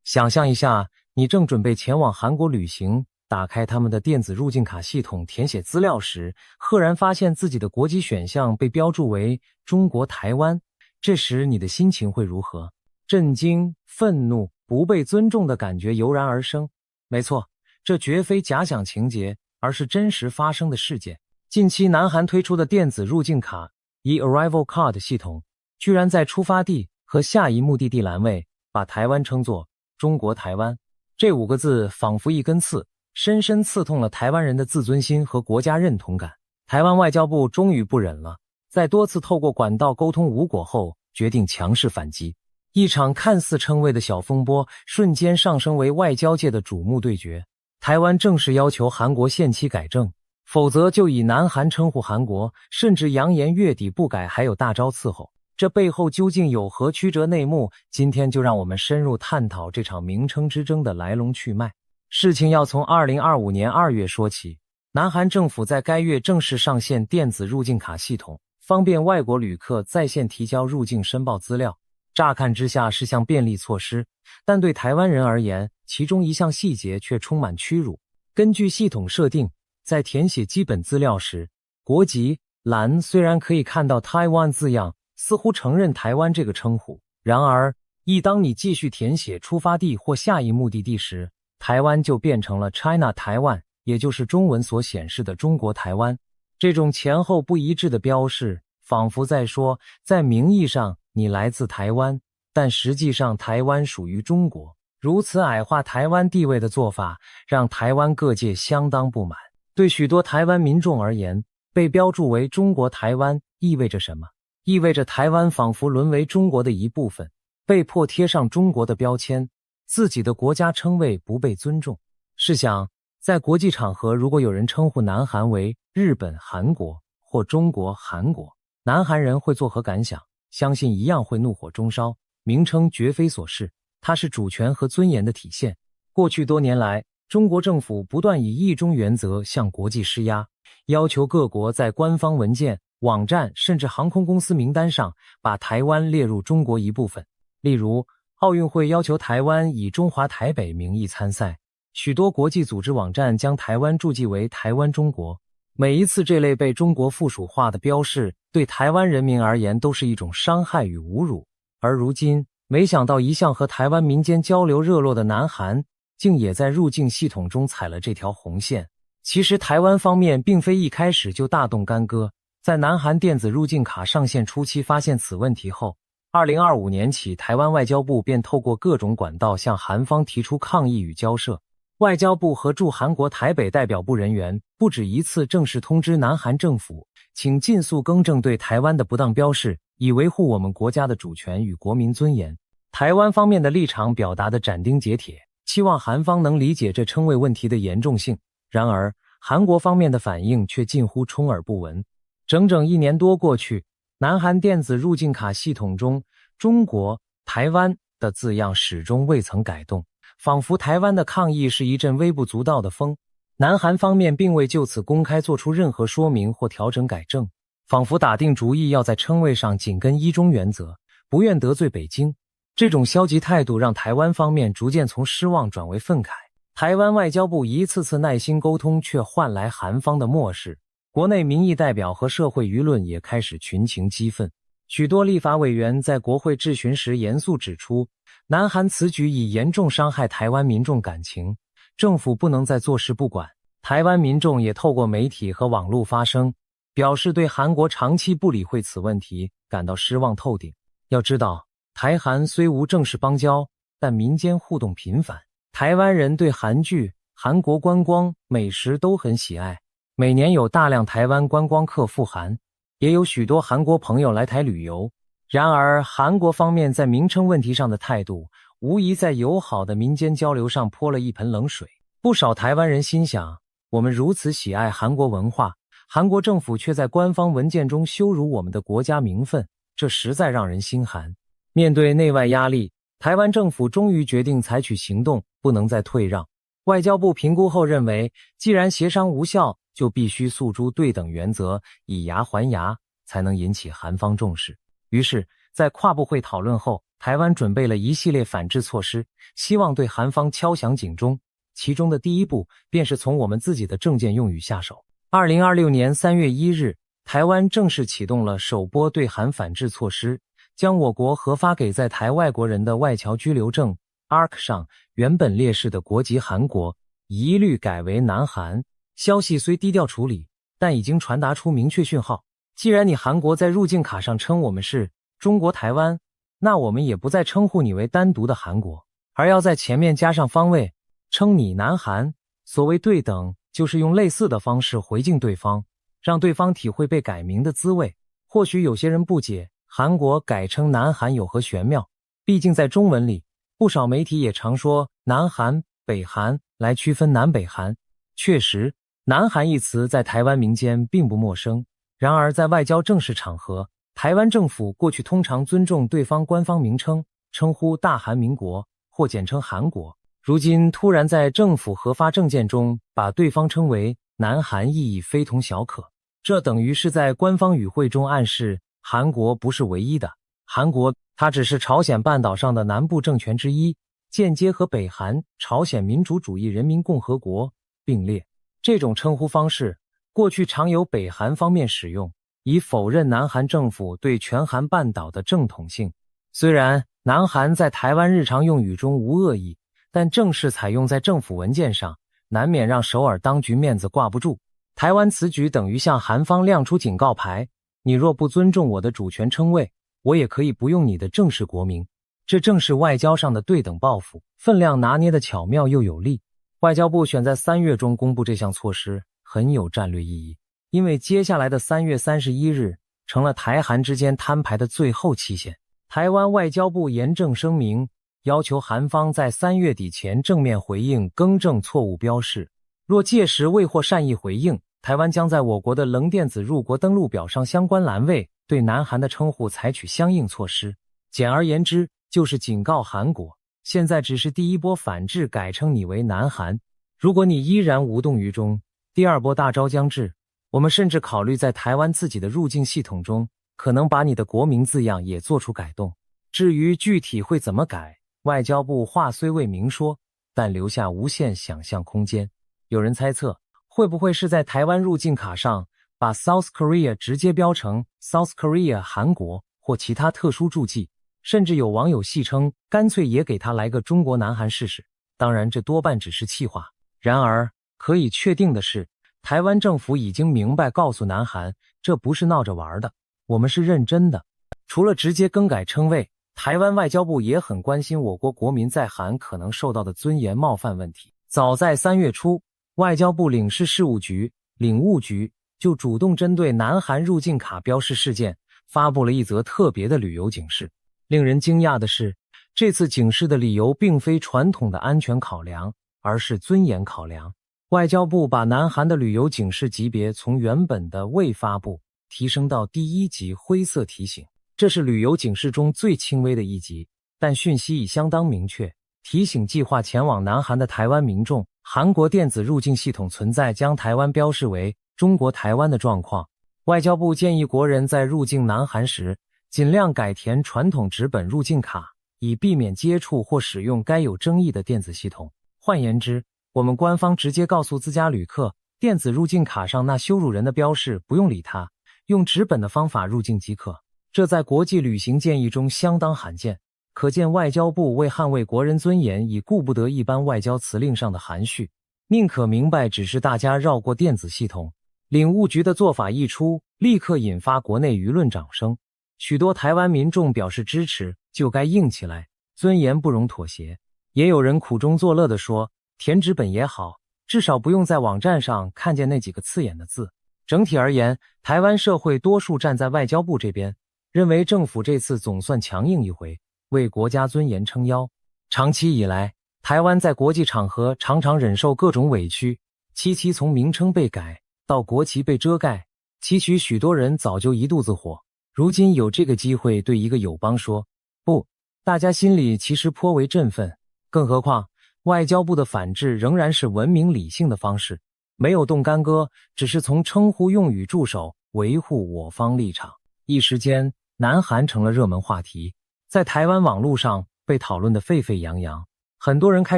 想象一下，你正准备前往韩国旅行，打开他们的电子入境卡系统填写资料时，赫然发现自己的国籍选项被标注为中国台湾。这时你的心情会如何？震惊、愤怒、不被尊重的感觉油然而生。没错，这绝非假想情节，而是真实发生的事件。近期南韩推出的电子入境卡 eArrival Card 系统，居然在出发地和下一目的地栏位把台湾称作中国台湾。这5个字仿佛一根刺，深深刺痛了台湾人的自尊心和国家认同感。台湾外交部终于不忍了，在多次透过管道沟通无果后，决定强势反击。一场看似称谓的小风波，瞬间上升为外交界的瞩目对决。台湾正式要求韩国限期改正，否则就以南韩称呼韩国，甚至扬言月底不改还有大招伺候。这背后究竟有何曲折内幕？今天就让我们深入探讨这场名称之争的来龙去脉。事情要从2025年2月说起，南韩政府在该月正式上线电子入境卡系统，方便外国旅客在线提交入境申报资料。乍看之下是项便利措施，但对台湾人而言，其中一项细节却充满屈辱。根据系统设定，在填写基本资料时，国籍栏虽然可以看到 Taiwan 字样，似乎承认台湾这个称呼，然而当你继续填写出发地或下一目的地时，台湾就变成了 China 台湾，也就是中文所显示的中国台湾。这种前后不一致的标示，仿佛在说，在名义上你来自台湾，但实际上台湾属于中国。如此矮化台湾地位的做法，让台湾各界相当不满。对许多台湾民众而言，被标注为中国台湾意味着什么？意味着台湾仿佛沦为中国的一部分，被迫贴上中国的标签，自己的国家称谓不被尊重。试想，在国际场合，如果有人称呼南韩为日本韩国或中国韩国，南韩人会作何感想？相信一样会怒火中烧。名称绝非所是，它是主权和尊严的体现。过去多年来，中国政府不断以一中原则向国际施压，要求各国在官方文件、网站甚至航空公司名单上把台湾列入中国一部分。例如，奥运会要求台湾以中华台北名义参赛，许多国际组织网站将台湾注记为台湾中国。每一次这类被中国附属化的标示，对台湾人民而言都是一种伤害与侮辱。而如今，没想到一向和台湾民间交流热络的南韩，竟也在入境系统中踩了这条红线。其实台湾方面并非一开始就大动干戈，在南韩电子入境卡上线初期发现此问题后，2025年起，台湾外交部便透过各种管道向韩方提出抗议与交涉。外交部和驻韩国台北代表部人员不止一次正式通知南韩政府，请尽速更正对台湾的不当标示，以维护我们国家的主权与国民尊严。台湾方面的立场表达得斩钉截铁，期望韩方能理解这称谓问题的严重性。然而，韩国方面的反应却近乎充耳不闻。整整1年多过去，南韩电子入境卡系统中中国台湾的字样始终未曾改动，仿佛台湾的抗议是一阵微不足道的风。南韩方面并未就此公开做出任何说明或调整改正，仿佛打定主意要在称谓上紧跟一中原则，不愿得罪北京。这种消极态度让台湾方面逐渐从失望转为愤慨。台湾外交部一次次耐心沟通，却换来韩方的漠视。国内民意代表和社会舆论也开始群情激愤。许多立法委员在国会质询时严肃指出，南韩此举已严重伤害台湾民众感情，政府不能再坐视不管。台湾民众也透过媒体和网络发声，表示对韩国长期不理会此问题感到失望透顶。要知道，台韩虽无正式邦交，但民间互动频繁。台湾人对韩剧、韩国观光、美食都很喜爱，每年有大量台湾观光客赴韩，也有许多韩国朋友来台旅游。然而，韩国方面在名称问题上的态度，无疑在友好的民间交流上泼了一盆冷水。不少台湾人心想，我们如此喜爱韩国文化，韩国政府却在官方文件中羞辱我们的国家名分，这实在让人心寒。面对内外压力，台湾政府终于决定采取行动，不能再退让。外交部评估后认为，既然协商无效，就必须诉诸对等原则，以牙还牙，才能引起韩方重视。于是，在跨部会讨论后，台湾准备了一系列反制措施，希望对韩方敲响警钟。其中的第一步便是从我们自己的证件用语下手。2026年3月1日，台湾正式启动了首波对韩反制措施，将我国核发给在台外国人的外侨居留证 ARC 上原本列示的国籍韩国，一律改为南韩。消息虽低调处理，但已经传达出明确讯号。既然你韩国在入境卡上称我们是中国台湾，那我们也不再称呼你为单独的韩国，而要在前面加上方位，称你南韩。所谓对等，就是用类似的方式回敬对方，让对方体会被改名的滋味。或许有些人不解韩国改称南韩有何玄妙，毕竟在中文里，不少媒体也常说南韩、北韩来区分南北韩。确实，南韩一词在台湾民间并不陌生，然而在外交正式场合，台湾政府过去通常尊重对方官方名称，称呼大韩民国或简称韩国。如今突然在政府核发证件中把对方称为南韩，意义非同小可。这等于是在官方语汇中暗示韩国不是唯一的，韩国它只是朝鲜半岛上的南部政权之一，间接和北韩、朝鲜民主主义人民共和国并列。这种称呼方式过去常由北韩方面使用，以否认南韩政府对全韩半岛的正统性。虽然南韩在台湾日常用语中无恶意，但正式采用在政府文件上，难免让首尔当局面子挂不住。台湾此举等于向韩方亮出警告牌，你若不尊重我的主权称谓，我也可以不用你的正式国名。这正是外交上的对等报复，分量拿捏的巧妙又有力。外交部选在3月中公布这项措施，很有战略意义，因为接下来的3月31日成了台韩之间摊牌的最后期限。台湾外交部严正声明，要求韩方在3月底前正面回应更正错误标示，若届时未获善意回应，台湾将在我国的冷电子入国登录表上相关栏位对南韩的称呼采取相应措施。简而言之，就是警告韩国，现在只是第一波反制改称你为南韩，如果你依然无动于衷，第二波大招将至。我们甚至考虑在台湾自己的入境系统中，可能把你的国名字样也做出改动。至于具体会怎么改，外交部话虽未明说，但留下无限想象空间。有人猜测，会不会是在台湾入境卡上把 South Korea 直接标成 South Korea 韩国或其他特殊注记，甚至有网友戏称干脆也给他来个中国南韩试试。当然这多半只是气话。然而可以确定的是，台湾政府已经明白告诉南韩，这不是闹着玩的，我们是认真的。除了直接更改称谓，台湾外交部也很关心我国国民在韩可能受到的尊严冒犯问题。早在3月初，外交部领事事务局领务局就主动针对南韩入境卡标示事件发布了一则特别的旅游警示。令人惊讶的是，这次警示的理由并非传统的安全考量，而是尊严考量。外交部把南韩的旅游警示级别从原本的未发布提升到第1级灰色提醒，这是旅游警示中最轻微的一级，但讯息已相当明确，提醒计划前往南韩的台湾民众，韩国电子入境系统存在将台湾标示为中国台湾的状况。外交部建议国人在入境南韩时，尽量改填传统纸本入境卡，以避免接触或使用该有争议的电子系统。换言之，我们官方直接告诉自家旅客，电子入境卡上那羞辱人的标示不用理它，用纸本的方法入境即可。这在国际旅行建议中相当罕见，可见外交部为捍卫国人尊严已顾不得一般外交辞令上的含蓄，宁可明白只是大家绕过电子系统。领务局的做法一出，立刻引发国内舆论掌声，许多台湾民众表示支持，就该硬起来，尊严不容妥协。也有人苦中作乐地说，填纸本也好，至少不用在网站上看见那几个刺眼的字。整体而言，台湾社会多数站在外交部这边，认为政府这次总算强硬一回，为国家尊严撑腰。长期以来，台湾在国际场合常常忍受各种委屈，其从名称被改到国旗被遮盖，其许许多人早就一肚子火。如今有这个机会对一个友邦说不，大家心里其实颇为振奋。更何况外交部的反制仍然是文明理性的方式，没有动干戈，只是从称呼用语助手，维护我方立场。一时间南韩成了热门话题。在台湾网络上被讨论得沸沸扬扬。很多人开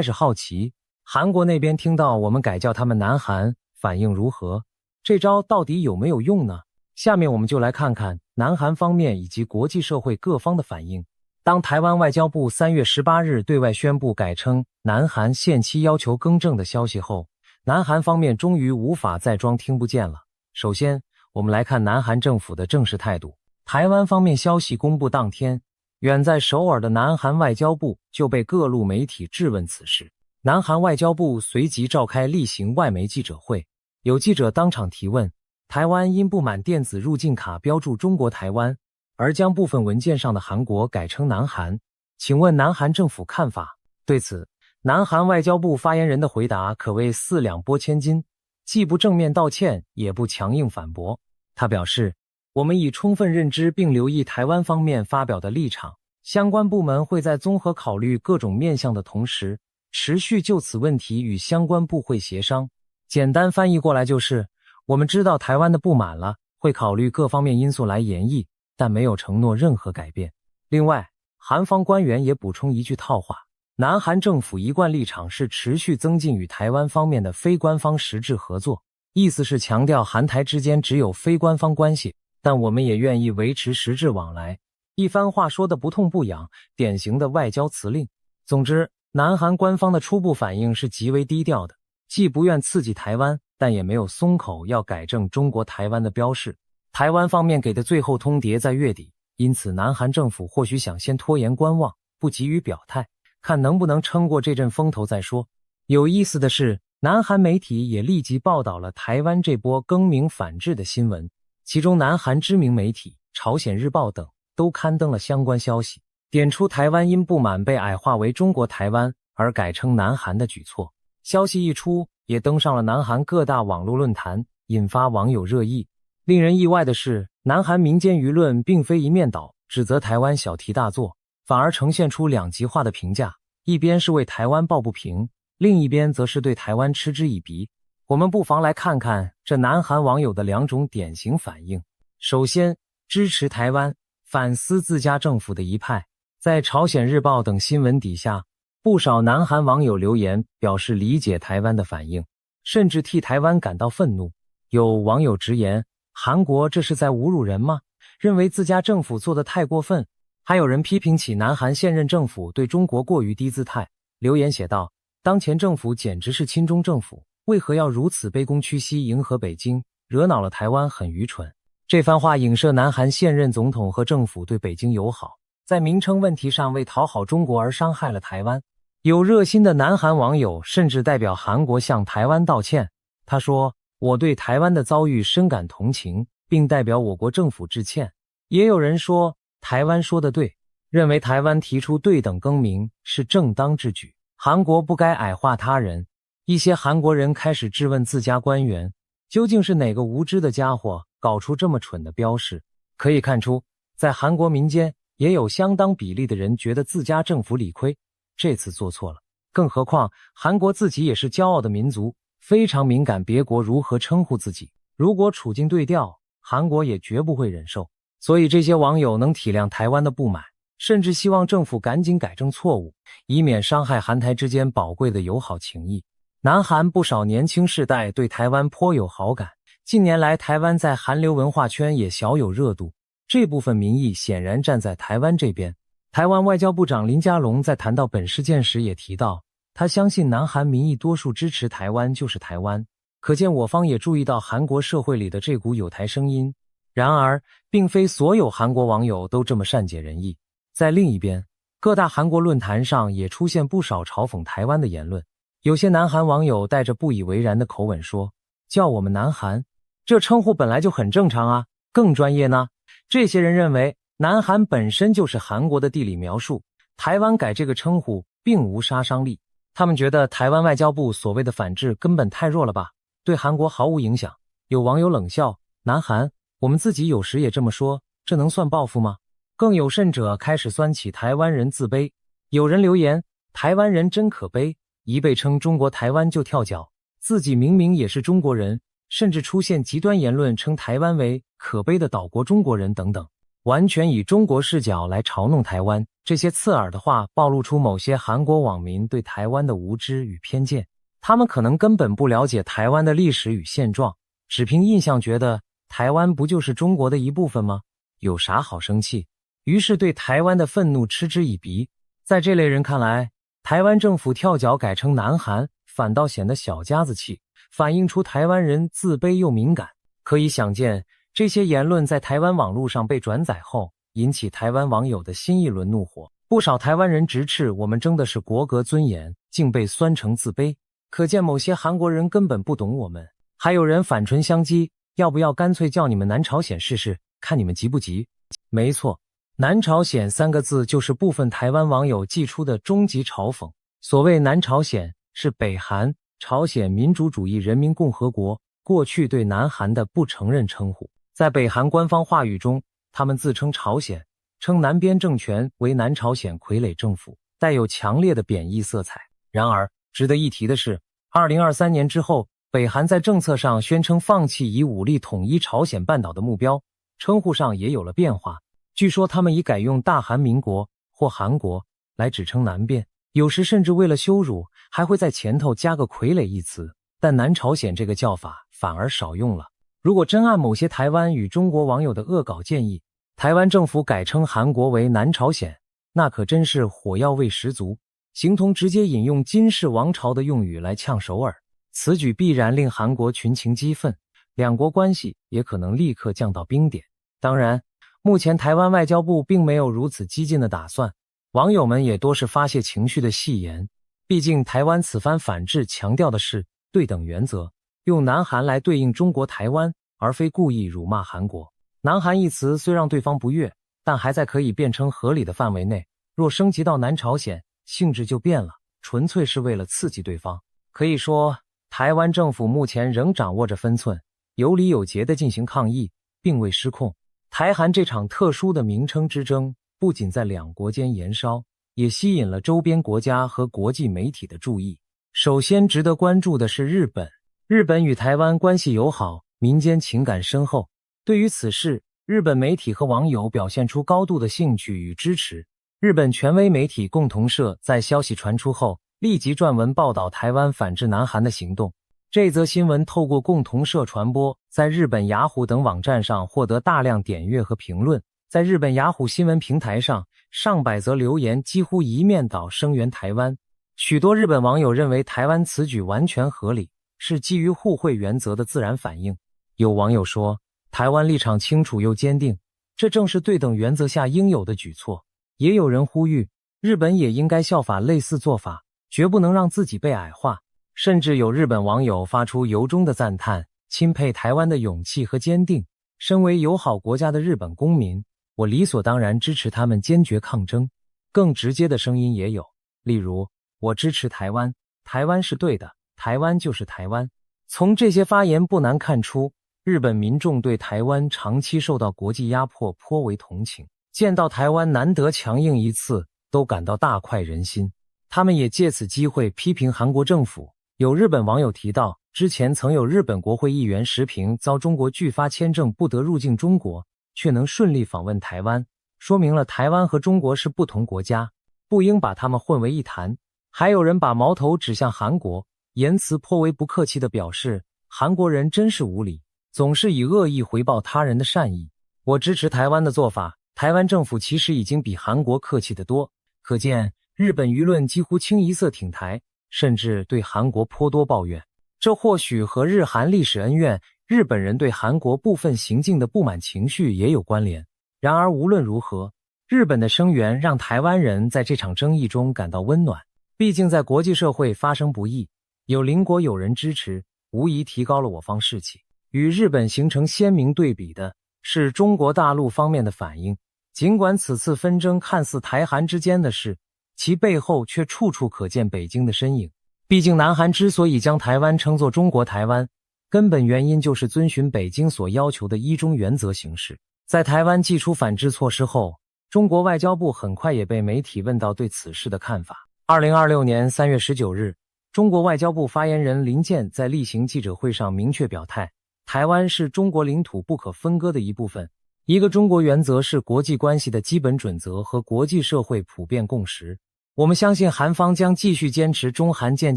始好奇，韩国那边听到我们改叫他们南韩，反应如何？这招到底有没有用呢？下面我们就来看看南韩方面以及国际社会各方的反应。当台湾外交部3月18日对外宣布改称南韩限期要求更正的消息后，南韩方面终于无法再装听不见了。首先，我们来看南韩政府的正式态度。台湾方面消息公布当天，远在首尔的南韩外交部就被各路媒体质问此事。南韩外交部随即召开例行外媒记者会，有记者当场提问，台湾因不满电子入境卡标注中国台湾，而将部分文件上的韩国改称南韩，请问南韩政府看法？对此，南韩外交部发言人的回答可谓四两拨千斤，既不正面道歉，也不强硬反驳。他表示，我们已充分认知并留意台湾方面发表的立场，相关部门会在综合考虑各种面向的同时，持续就此问题与相关部会协商。简单翻译过来就是，我们知道台湾的不满了，会考虑各方面因素来研议，但没有承诺任何改变。另外，韩方官员也补充一句套话，南韩政府一贯立场是持续增进与台湾方面的非官方实质合作，意思是强调韩台之间只有非官方关系，但我们也愿意维持实质往来。一番话说得不痛不痒，典型的外交辞令。总之，南韩官方的初步反应是极为低调的，既不愿刺激台湾，但也没有松口要改正中国台湾的标示。台湾方面给的最后通牒在月底，因此南韩政府或许想先拖延观望，不急于表态，看能不能撑过这阵风头再说。有意思的是，南韩媒体也立即报道了台湾这波更名反制的新闻，其中南韩知名媒体朝鲜日报等都刊登了相关消息，点出台湾因不满被矮化为中国台湾而改称南韩的举措。消息一出，也登上了南韩各大网络论坛，引发网友热议。令人意外的是，南韩民间舆论并非一面倒，指责台湾小题大做，反而呈现出两极化的评价，一边是为台湾抱不平，另一边则是对台湾嗤之以鼻。我们不妨来看看这南韩网友的两种典型反应。首先，支持台湾、反思自家政府的一派，在朝鲜日报等新闻底下，不少南韩网友留言表示理解台湾的反应，甚至替台湾感到愤怒。有网友直言，韩国这是在侮辱人吗？认为自家政府做得太过分。还有人批评起南韩现任政府对中国过于低姿态，留言写道，当前政府简直是亲中政府，为何要如此卑躬屈膝迎合北京，惹恼了台湾很愚蠢。这番话影射南韩现任总统和政府对北京友好，在名称问题上为讨好中国而伤害了台湾。有热心的南韩网友甚至代表韩国向台湾道歉，他说，我对台湾的遭遇深感同情，并代表我国政府致歉。也有人说，台湾说得对，认为台湾提出对等更名是正当之举，韩国不该矮化他人。一些韩国人开始质问自家官员，究竟是哪个无知的家伙搞出这么蠢的标示。可以看出，在韩国民间也有相当比例的人觉得自家政府理亏，这次做错了。更何况韩国自己也是骄傲的民族，非常敏感别国如何称呼自己，如果处境对调，韩国也绝不会忍受。所以这些网友能体谅台湾的不满，甚至希望政府赶紧改正错误，以免伤害韩台之间宝贵的友好情谊。南韩不少年轻世代对台湾颇有好感，近年来台湾在韩流文化圈也小有热度，这部分民意显然站在台湾这边。台湾外交部长林佳龙在谈到本事件时也提到，他相信南韩民意多数支持台湾就是台湾，可见我方也注意到韩国社会里的这股友台声音。然而，并非所有韩国网友都这么善解人意。在另一边，各大韩国论坛上也出现不少嘲讽台湾的言论。有些南韩网友带着不以为然的口吻说，叫我们南韩，这称呼本来就很正常啊，更专业呢。这些人认为，南韩本身就是韩国的地理描述，台湾改这个称呼并无杀伤力。他们觉得台湾外交部所谓的反制根本太弱了吧，对韩国毫无影响。有网友冷笑，南韩，我们自己有时也这么说，这能算报复吗？更有甚者开始酸起台湾人自卑。有人留言，台湾人真可悲，一被称中国台湾就跳脚，自己明明也是中国人，甚至出现极端言论称台湾为可悲的岛国中国人等等。完全以中国视角来嘲弄台湾。这些刺耳的话暴露出某些韩国网民对台湾的无知与偏见，他们可能根本不了解台湾的历史与现状，只凭印象觉得台湾不就是中国的一部分吗？有啥好生气？于是对台湾的愤怒嗤之以鼻。在这类人看来，台湾政府跳脚改称南韩，反倒显得小家子气，反映出台湾人自卑又敏感。可以想见，这些言论在台湾网络上被转载后，引起台湾网友的新一轮怒火。不少台湾人直斥我们争的是国格尊严，竟被酸成自卑。可见某些韩国人根本不懂我们。还有人反唇相讥，要不要干脆叫你们南朝鲜试试，看你们急不急？没错，南朝鲜3个字就是部分台湾网友寄出的终极嘲讽。所谓南朝鲜，是北韩朝鲜民主主义人民共和国过去对南韩的不承认称呼。在北韩官方话语中，他们自称朝鲜，称南边政权为南朝鲜傀儡政府，带有强烈的贬义色彩。然而，值得一提的是，2023年之后，北韩在政策上宣称放弃以武力统一朝鲜半岛的目标，称呼上也有了变化。据说他们已改用大韩民国或韩国来指称南边，有时甚至为了羞辱，还会在前头加个傀儡一词，但南朝鲜这个叫法反而少用了。如果真按某些台湾与中国网友的恶搞建议，台湾政府改称韩国为南朝鲜，那可真是火药味十足，形同直接引用金氏王朝的用语来呛首尔。此举必然令韩国群情激愤，两国关系也可能立刻降到冰点。当然，目前台湾外交部并没有如此激进的打算，网友们也多是发泄情绪的戏言。毕竟台湾此番反制强调的是对等原则，用南韩来对应中国台湾，而非故意辱骂韩国。南韩一词虽让对方不悦，但还在可以辩称合理的范围内，若升级到南朝鲜，性质就变了，纯粹是为了刺激对方。可以说，台湾政府目前仍掌握着分寸，有理有节地进行抗议，并未失控。台韩这场特殊的名称之争，不仅在两国间延烧，也吸引了周边国家和国际媒体的注意。首先值得关注的是日本。日本与台湾关系友好，民间情感深厚。对于此事，日本媒体和网友表现出高度的兴趣与支持。日本权威媒体共同社在消息传出后，立即撰文报道台湾反制南韩的行动。这则新闻透过共同社传播，在日本雅虎等网站上获得大量点阅和评论。在日本雅虎新闻平台上，上百则留言几乎一面倒声援台湾。许多日本网友认为台湾此举完全合理，是基于互惠原则的自然反应。有网友说，台湾立场清楚又坚定，这正是对等原则下应有的举措。也有人呼吁，日本也应该效法类似做法，绝不能让自己被矮化。甚至有日本网友发出由衷的赞叹，钦佩台湾的勇气和坚定。身为友好国家的日本公民，我理所当然支持他们坚决抗争。更直接的声音也有，例如，我支持台湾，台湾是对的，台湾就是台湾。从这些发言不难看出，日本民众对台湾长期受到国际压迫颇为同情，见到台湾难得强硬一次，都感到大快人心。他们也借此机会批评韩国政府。有日本网友提到，之前曾有日本国会议员石平遭中国拒发签证不得入境中国，却能顺利访问台湾，说明了台湾和中国是不同国家，不应把他们混为一谈。还有人把矛头指向韩国，言辞颇为不客气地表示，韩国人真是无理，总是以恶意回报他人的善意。我支持台湾的做法，台湾政府其实已经比韩国客气得多。可见日本舆论几乎清一色挺台，甚至对韩国颇多抱怨。这或许和日韩历史恩怨，日本人对韩国部分行径的不满情绪也有关联。然而无论如何，日本的声援让台湾人在这场争议中感到温暖。毕竟在国际社会发生不易，有邻国友人支持，无疑提高了我方士气。与日本形成鲜明对比的是中国大陆方面的反应。尽管此次纷争看似台韩之间的事，其背后却处处可见北京的身影。毕竟南韩之所以将台湾称作中国台湾，根本原因就是遵循北京所要求的一中原则行事。在台湾祭出反制措施后，中国外交部很快也被媒体问到对此事的看法。2026年3月19日，中国外交部发言人林健在例行记者会上明确表态，台湾是中国领土不可分割的一部分，一个中国原则是国际关系的基本准则和国际社会普遍共识。我们相信韩方将继续坚持中韩建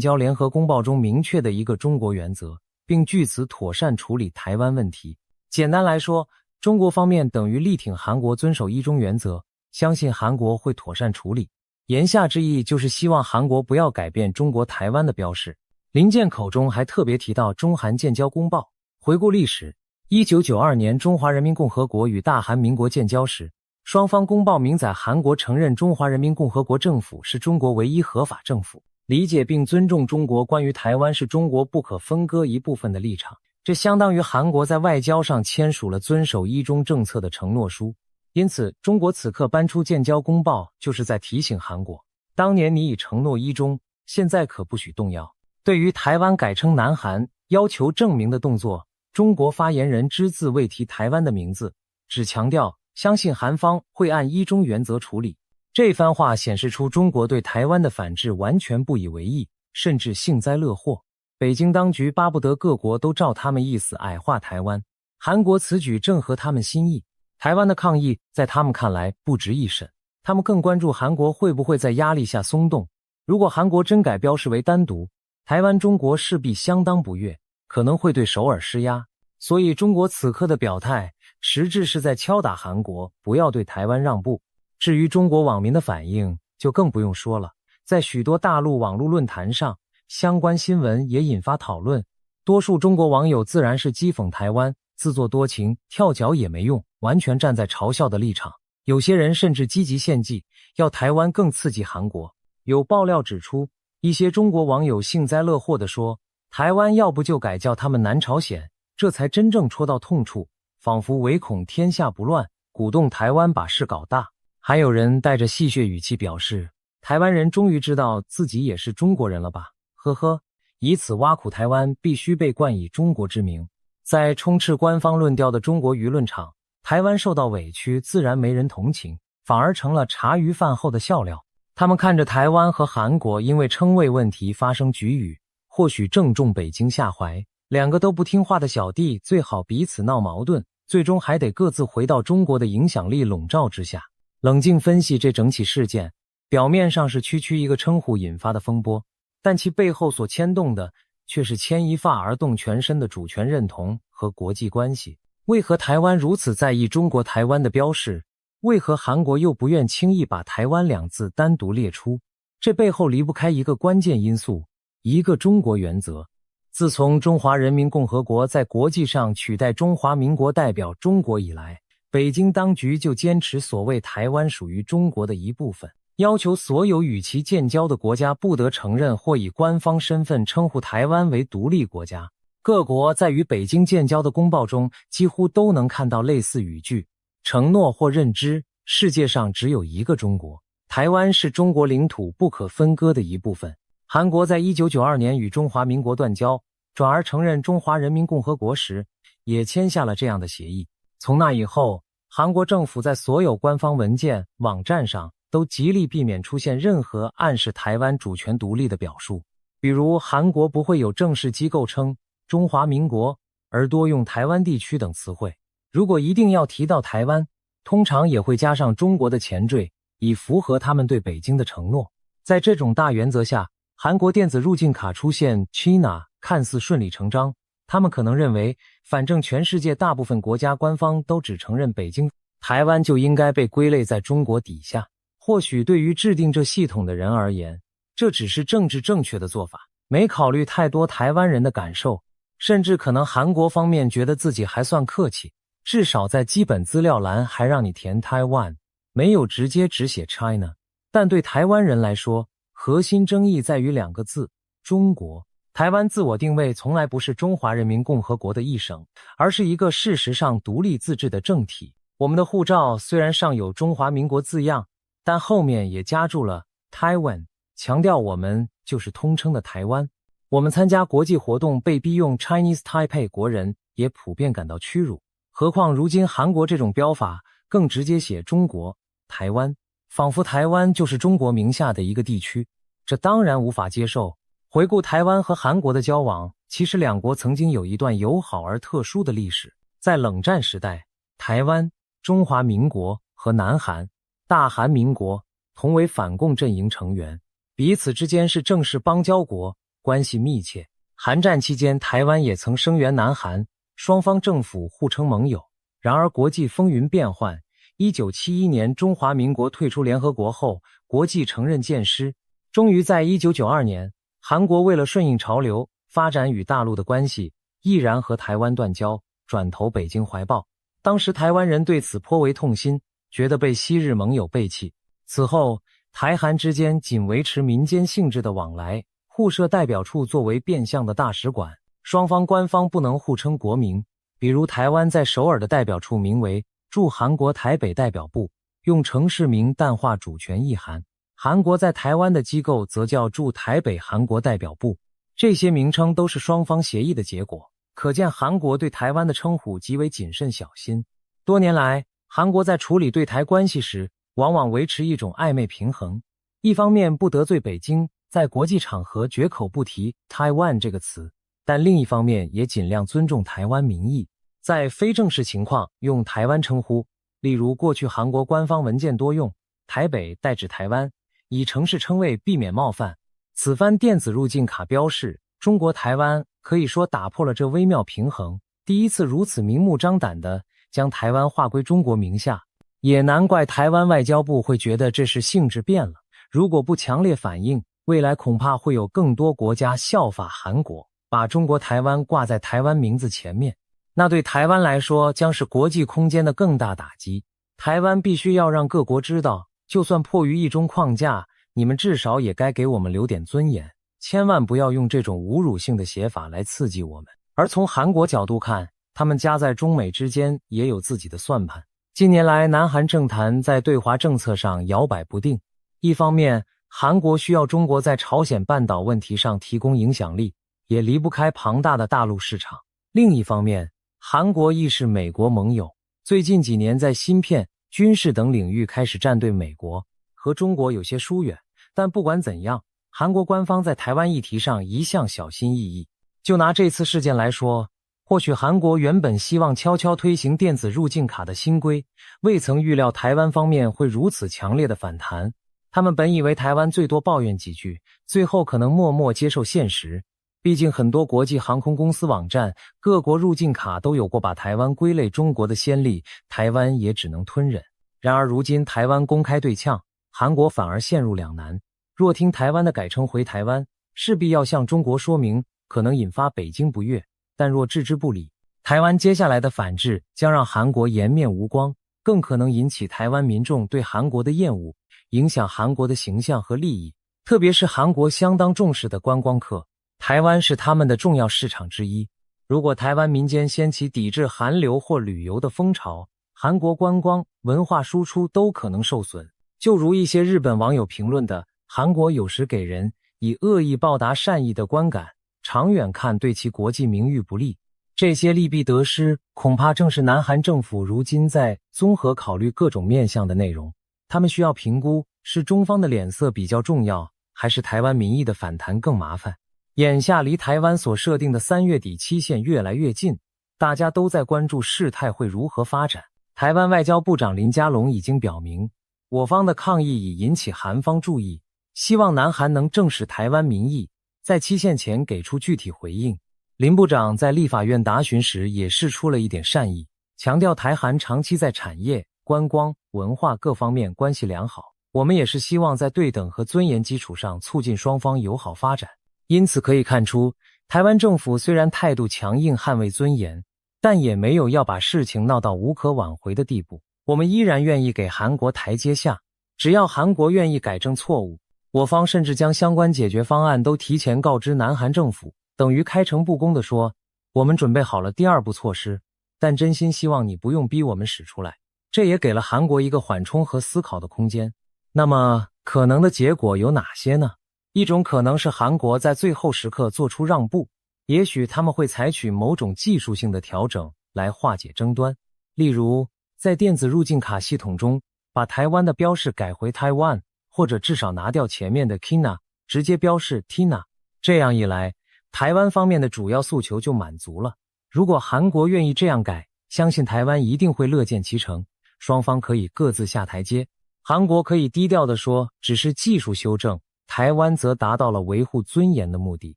交联合公报中明确的一个中国原则，并据此妥善处理台湾问题。简单来说，中国方面等于力挺韩国遵守一中原则，相信韩国会妥善处理。言下之意就是希望韩国不要改变中国台湾的标示。林健口中还特别提到中韩建交公报。回顾历史，1992年中华人民共和国与大韩民国建交时，双方公报明载韩国承认中华人民共和国政府是中国唯一合法政府，理解并尊重中国关于台湾是中国不可分割一部分的立场。这相当于韩国在外交上签署了遵守一中政策的承诺书。因此，中国此刻搬出建交公报，就是在提醒韩国，当年你已承诺一中，现在可不许动摇。对于台湾改称南韩，要求证明的动作，中国发言人只字未提台湾的名字，只强调相信韩方会按一中原则处理。这番话显示出中国对台湾的反制完全不以为意，甚至幸灾乐祸。北京当局巴不得各国都照他们意思矮化台湾，韩国此举正合他们心意。台湾的抗议在他们看来不值一审，他们更关注韩国会不会在压力下松动。如果韩国真改标示为单独，台湾中国势必相当不悦，可能会对首尔施压。所以中国此刻的表态实质是在敲打韩国不要对台湾让步。至于中国网民的反应就更不用说了，在许多大陆网络论坛上，相关新闻也引发讨论。多数中国网友自然是讥讽台湾自作多情，跳脚也没用，完全站在嘲笑的立场。有些人甚至积极献计，要台湾更刺激韩国。有爆料指出，一些中国网友幸灾乐祸地说，台湾要不就改叫他们南朝鲜，这才真正戳到痛处，仿佛唯恐天下不乱，鼓动台湾把事搞大。还有人带着戏谑语气表示，台湾人终于知道自己也是中国人了吧，呵呵，以此挖苦台湾必须被冠以中国之名。在充斥官方论调的中国舆论场，台湾受到委屈自然没人同情，反而成了茶余饭后的笑料。他们看着台湾和韩国因为称谓问题发生龃龉，或许正中北京下怀，两个都不听话的小弟最好彼此闹矛盾，最终还得各自回到中国的影响力笼罩之下。冷静分析这整起事件，表面上是区区一个称呼引发的风波，但其背后所牵动的却是牵一发而动全身的主权认同和国际关系。为何台湾如此在意中国台湾的标示？为何韩国又不愿轻易把台湾两字单独列出？这背后离不开一个关键因素，一个中国原则。自从中华人民共和国在国际上取代中华民国代表中国以来，北京当局就坚持所谓台湾属于中国的一部分，要求所有与其建交的国家不得承认或以官方身份称呼台湾为独立国家。各国在与北京建交的公报中几乎都能看到类似语句，承诺或认知世界上只有一个中国，台湾是中国领土不可分割的一部分。韩国在1992年与中华民国断交，转而承认中华人民共和国时，也签下了这样的协议。从那以后，韩国政府在所有官方文件、网站上都极力避免出现任何暗示台湾主权独立的表述，比如韩国不会有正式机构称中华民国，而多用台湾地区等词汇。如果一定要提到台湾，通常也会加上中国的前缀，以符合他们对北京的承诺。在这种大原则下，韩国电子入境卡出现 China 看似顺理成章，他们可能认为反正全世界大部分国家官方都只承认北京，台湾就应该被归类在中国底下。或许对于制定这系统的人而言，这只是政治正确的做法，没考虑太多台湾人的感受，甚至可能韩国方面觉得自己还算客气，至少在基本资料栏还让你填 Taiwan， 没有直接只写 China。 但对台湾人来说，核心争议在于两个字，中国。台湾自我定位从来不是中华人民共和国的一省，而是一个事实上独立自治的政体。我们的护照虽然上有中华民国字样，但后面也加注了 Taiwan， 强调我们就是通称的台湾。我们参加国际活动被逼用 Chinese Taipei， 国人也普遍感到屈辱。何况如今韩国这种标法更直接写中国台湾，仿佛台湾就是中国名下的一个地区，这当然无法接受。回顾台湾和韩国的交往，其实两国曾经有一段友好而特殊的历史。在冷战时代，台湾中华民国和南韩、大韩民国同为反共阵营成员，彼此之间是正式邦交国，关系密切。韩战期间，台湾也曾声援南韩，双方政府互称盟友。然而国际风云变幻，1971年中华民国退出联合国后，国际承认渐失。终于在1992年，韩国为了顺应潮流，发展与大陆的关系，毅然和台湾断交，转投北京怀抱。当时台湾人对此颇为痛心，觉得被昔日盟友背弃。此后，台韩之间仅维持民间性质的往来，互设代表处作为变相的大使馆，双方官方不能互称国名。比如台湾在首尔的代表处名为驻韩国台北代表部，用城市名淡化主权意涵。韩国在台湾的机构则叫驻台北韩国代表部，这些名称都是双方协议的结果，可见韩国对台湾的称呼极为谨慎小心。多年来，韩国在处理对台关系时，往往维持一种暧昧平衡，一方面不得罪北京，在国际场合绝口不提 Taiwan 这个词，但另一方面也尽量尊重台湾民意，在非正式情况用台湾称呼，例如过去韩国官方文件多用台北代指台湾，以城市称谓避免冒犯。此番电子入境卡标示中国台湾，可以说打破了这微妙平衡，第一次如此明目张胆地将台湾划归中国名下。也难怪台湾外交部会觉得这是性质变了，如果不强烈反应，未来恐怕会有更多国家效法韩国，把中国台湾挂在台湾名字前面。那对台湾来说将是国际空间的更大打击。台湾必须要让各国知道，就算迫于一中框架，你们至少也该给我们留点尊严，千万不要用这种侮辱性的写法来刺激我们。而从韩国角度看，他们夹在中美之间也有自己的算盘。近年来，南韩政坛在对华政策上摇摆不定，一方面韩国需要中国在朝鲜半岛问题上提供影响力，也离不开庞大的大陆市场。另一方面，韩国亦是美国盟友，最近几年在芯片、军事等领域开始站队美国，和中国有些疏远。但不管怎样，韩国官方在台湾议题上一向小心翼翼。就拿这次事件来说，或许韩国原本希望悄悄推行电子入境卡的新规，未曾预料台湾方面会如此强烈的反弹。他们本以为台湾最多抱怨几句，最后可能默默接受现实。毕竟很多国际航空公司网站、各国入境卡都有过把台湾归类中国的先例，台湾也只能吞忍。然而如今台湾公开对呛，韩国反而陷入两难。若听台湾的改称回台湾，势必要向中国说明，可能引发北京不悦；但若置之不理，台湾接下来的反制将让韩国颜面无光，更可能引起台湾民众对韩国的厌恶，影响韩国的形象和利益。特别是韩国相当重视的观光客，台湾是他们的重要市场之一。如果台湾民间掀起抵制韩流或旅游的风潮，韩国观光、文化输出都可能受损。就如一些日本网友评论的，韩国有时给人以恶意报答善意的观感，长远看对其国际名誉不利。这些利弊得失，恐怕正是南韩政府如今在综合考虑各种面向的内容。他们需要评估，是中方的脸色比较重要，还是台湾民意的反弹更麻烦。眼下离台湾所设定的3月底期限越来越近，大家都在关注事态会如何发展。台湾外交部长林佳龙已经表明，我方的抗议已引起韩方注意，希望南韩能正视台湾民意，在期限前给出具体回应。林部长在立法院答询时也释出了一点善意，强调台韩长期在产业、观光、文化各方面关系良好，我们也是希望在对等和尊严基础上促进双方友好发展。因此可以看出，台湾政府虽然态度强硬捍卫尊严，但也没有要把事情闹到无可挽回的地步。我们依然愿意给韩国台阶下，只要韩国愿意改正错误，我方甚至将相关解决方案都提前告知南韩政府，等于开诚布公地说，我们准备好了第2步措施，但真心希望你不用逼我们使出来。这也给了韩国一个缓冲和思考的空间。那么可能的结果有哪些呢？一种可能是韩国在最后时刻做出让步，也许他们会采取某种技术性的调整来化解争端，例如在电子入境卡系统中把台湾的标示改回 Taiwan， 或者至少拿掉前面的 Kina， 直接标示 Tina。 这样一来，台湾方面的主要诉求就满足了。如果韩国愿意这样改，相信台湾一定会乐见其成。双方可以各自下台阶。韩国可以低调地说只是技术修正，台湾则达到了维护尊严的目的。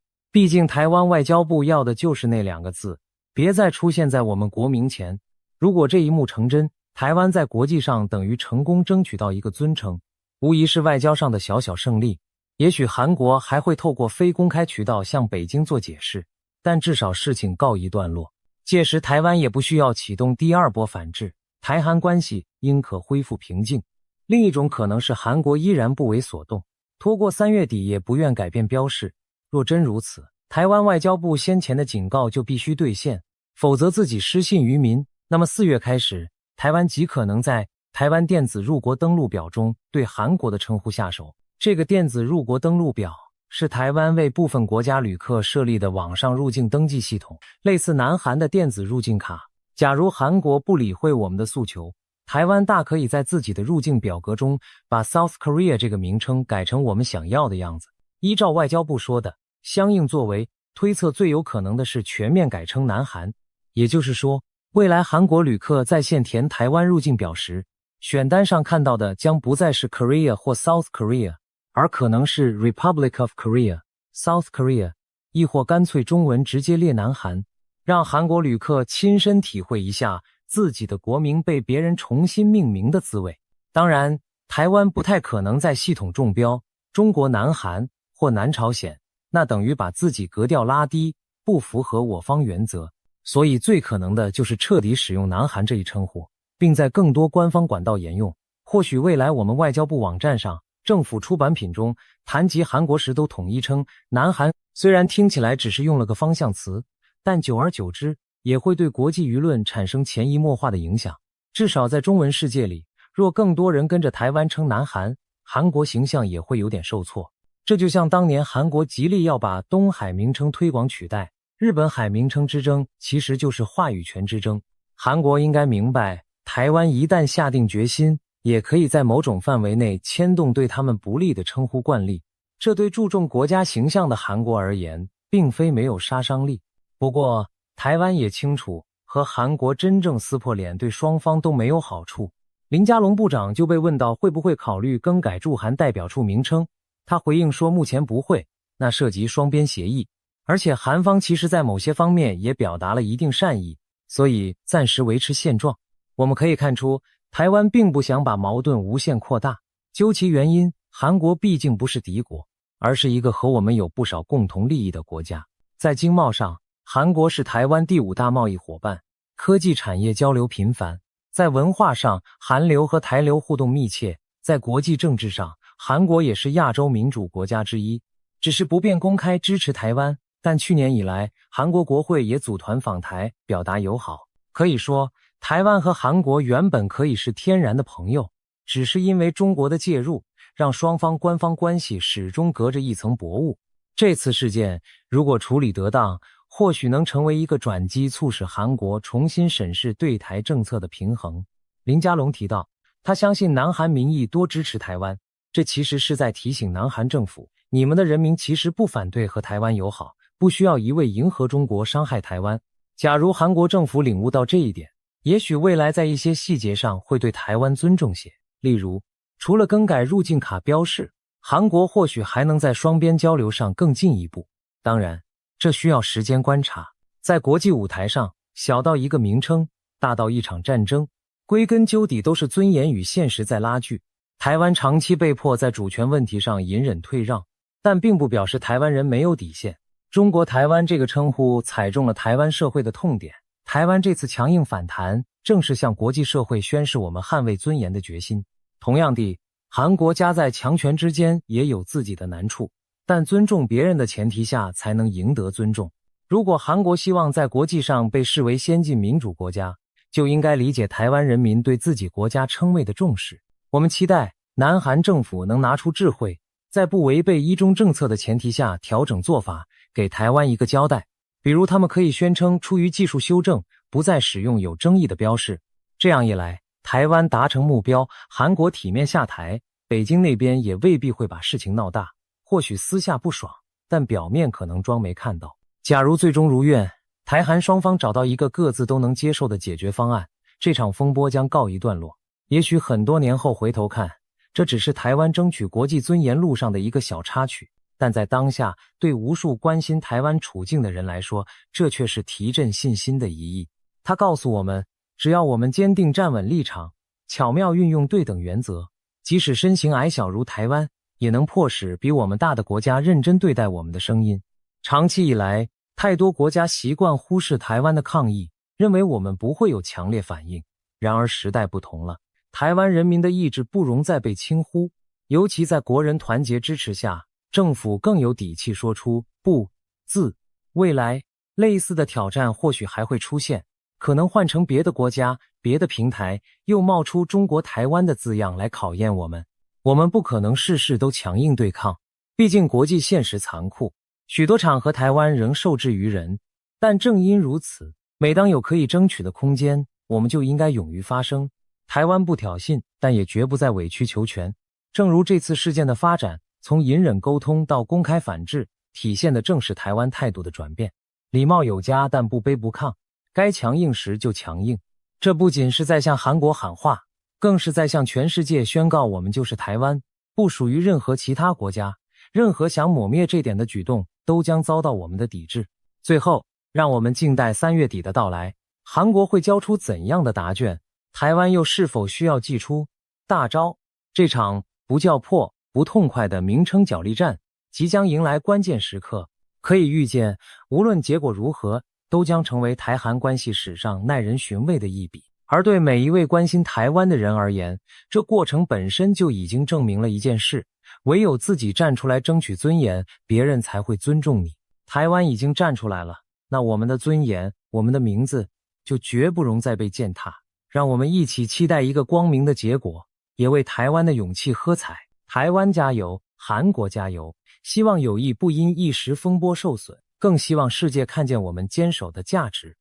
毕竟台湾外交部要的就是那2个字，别再出现在我们国名前。如果这一幕成真，台湾在国际上等于成功争取到一个尊称，无疑是外交上的小小胜利。也许韩国还会透过非公开渠道向北京做解释，但至少事情告一段落。届时台湾也不需要启动第2波反制，台韩关系应可恢复平静。另一种可能是韩国依然不为所动，拖过3月底也不愿改变标示。若真如此，台湾外交部先前的警告就必须兑现，否则自己失信于民。那么4月开始，台湾极可能在台湾电子入国登录表中对韩国的称呼下手。这个电子入国登录表是台湾为部分国家旅客设立的网上入境登记系统，类似南韩的电子入境卡。假如韩国不理会我们的诉求，台湾大可以在自己的入境表格中把 South Korea 这个名称改成我们想要的样子。依照外交部说的，相应作为，推测最有可能的是全面改称南韩。也就是说，未来韩国旅客在线填台湾入境表时，选单上看到的将不再是 Korea 或 South Korea，而可能是 Republic of Korea、South Korea， 亦或干脆中文直接列南韩，让韩国旅客亲身体会一下自己的国名被别人重新命名的滋味。当然，台湾不太可能在系统中标中国南韩或南朝鲜，那等于把自己格调拉低，不符合我方原则。所以最可能的就是彻底使用南韩这一称呼，并在更多官方管道沿用。或许未来我们外交部网站上、政府出版品中谈及韩国时都统一称南韩，虽然听起来只是用了个方向词，但久而久之也会对国际舆论产生潜移默化的影响。至少在中文世界里，若更多人跟着台湾称南韩，韩国形象也会有点受挫。这就像当年韩国极力要把东海名称推广取代日本海名称之争，其实就是话语权之争。韩国应该明白，台湾一旦下定决心，也可以在某种范围内牵动对他们不利的称呼惯例。这对注重国家形象的韩国而言，并非没有杀伤力。不过，台湾也清楚，和韩国真正撕破脸对双方都没有好处。林佳龙部长就被问到会不会考虑更改驻韩代表处名称，他回应说目前不会，那涉及双边协议，而且韩方其实在某些方面也表达了一定善意，所以暂时维持现状。我们可以看出，台湾并不想把矛盾无限扩大。究其原因，韩国毕竟不是敌国，而是一个和我们有不少共同利益的国家。在经贸上，韩国是台湾第5大贸易伙伴，科技产业交流频繁。在文化上，韩流和台流互动密切。在国际政治上，韩国也是亚洲民主国家之一，只是不便公开支持台湾。但去年以来，韩国国会也组团访台，表达友好。可以说，台湾和韩国原本可以是天然的朋友，只是因为中国的介入，让双方官方关系始终隔着一层薄雾。这次事件如果处理得当，或许能成为一个转机，促使韩国重新审视对台政策的平衡。林佳龙提到，他相信南韩民意多支持台湾，这其实是在提醒南韩政府，你们的人民其实不反对和台湾友好，不需要一味迎合中国伤害台湾。假如韩国政府领悟到这一点，也许未来在一些细节上会对台湾尊重些。例如，除了更改入境卡标示，韩国或许还能在双边交流上更进一步。当然，这需要时间观察。在国际舞台上，小到一个名称，大到一场战争，归根究底都是尊严与现实在拉锯。台湾长期被迫在主权问题上隐忍退让，但并不表示台湾人没有底线。中国台湾这个称呼踩中了台湾社会的痛点，台湾这次强硬反弹，正是向国际社会宣示我们捍卫尊严的决心。同样地，韩国夹在强权之间也有自己的难处，但尊重别人的前提下才能赢得尊重。如果韩国希望在国际上被视为先进民主国家，就应该理解台湾人民对自己国家称谓的重视。我们期待南韩政府能拿出智慧，在不违背一中政策的前提下调整做法，给台湾一个交代。比如他们可以宣称出于技术修正，不再使用有争议的标示。这样一来，台湾达成目标，韩国体面下台，北京那边也未必会把事情闹大。或许私下不爽，但表面可能装没看到。假如最终如愿，台韩双方找到一个各自都能接受的解决方案，这场风波将告一段落。也许很多年后回头看，这只是台湾争取国际尊严路上的一个小插曲，但在当下，对无数关心台湾处境的人来说，这却是提振信心的一役。他告诉我们，只要我们坚定站稳立场，巧妙运用对等原则，即使身形矮小如台湾，也能迫使比我们大的国家认真对待我们的声音。长期以来，太多国家习惯忽视台湾的抗议，认为我们不会有强烈反应。然而时代不同了，台湾人民的意志不容再被轻忽，尤其在国人团结支持下，政府更有底气说出不字。未来类似的挑战或许还会出现，可能换成别的国家、别的平台，又冒出中国台湾的字样来考验我们。我们不可能事事都强硬对抗，毕竟国际现实残酷，许多场合台湾仍受制于人。但正因如此，每当有可以争取的空间，我们就应该勇于发声。台湾不挑衅，但也绝不再委曲求全。正如这次事件的发展，从隐忍沟通到公开反制，体现的正是台湾态度的转变。礼貌有加，但不卑不亢，该强硬时就强硬。这不仅是在向韩国喊话，更是在向全世界宣告我们就是台湾，不属于任何其他国家。任何想抹灭这点的举动，都将遭到我们的抵制。最后，让我们静待3月底的到来，韩国会交出怎样的答卷？台湾又是否需要祭出大招？这场不叫破、不痛快的名称角力战即将迎来关键时刻。可以预见，无论结果如何，都将成为台韩关系史上耐人寻味的一笔。而对每一位关心台湾的人而言，这过程本身就已经证明了一件事：唯有自己站出来争取尊严，别人才会尊重你。台湾已经站出来了，那我们的尊严，我们的名字，就绝不容再被践踏。让我们一起期待一个光明的结果，也为台湾的勇气喝彩。台湾加油，韩国加油！希望友谊不因一时风波受损，更希望世界看见我们坚守的价值。